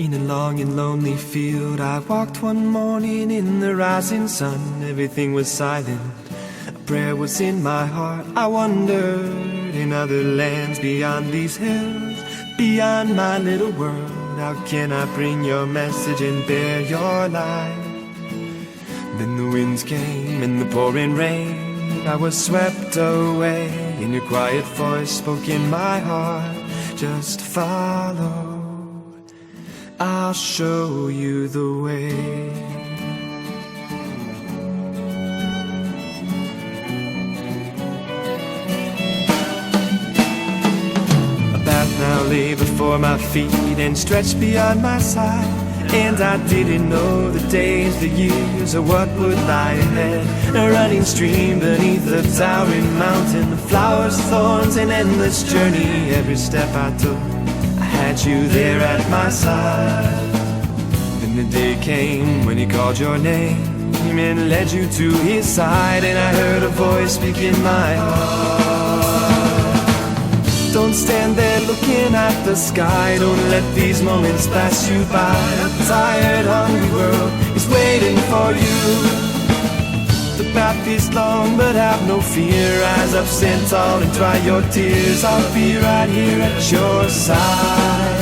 In a long and lonely field, I walked one morning in the rising sun. Everything was silent, a prayer was in my heart. I wondered, in other lands beyond these hills, beyond my little world, how can I bring your message and bear your light? Then the winds came and the pouring rain, I was swept away, and your quiet voice spoke in my heart. Just follow, I'll show you the way. A path now lay before my feet and stretched beyond my side, and I didn't know the days, the years, or what would lie ahead. A running stream beneath a towering mountain, the flowers, thorns, an endless journey. Every step I took, I had you there at my side. Then the day came when he called your name and led you to his side, and I heard a voice speak in my heart. Don't stand there looking at the sky, don't let these moments pass you by. A tired, hungry world is waiting for you. The path is long, but have no fear. Rise up, stand tall, and dry your tears. I'll be right here at your side.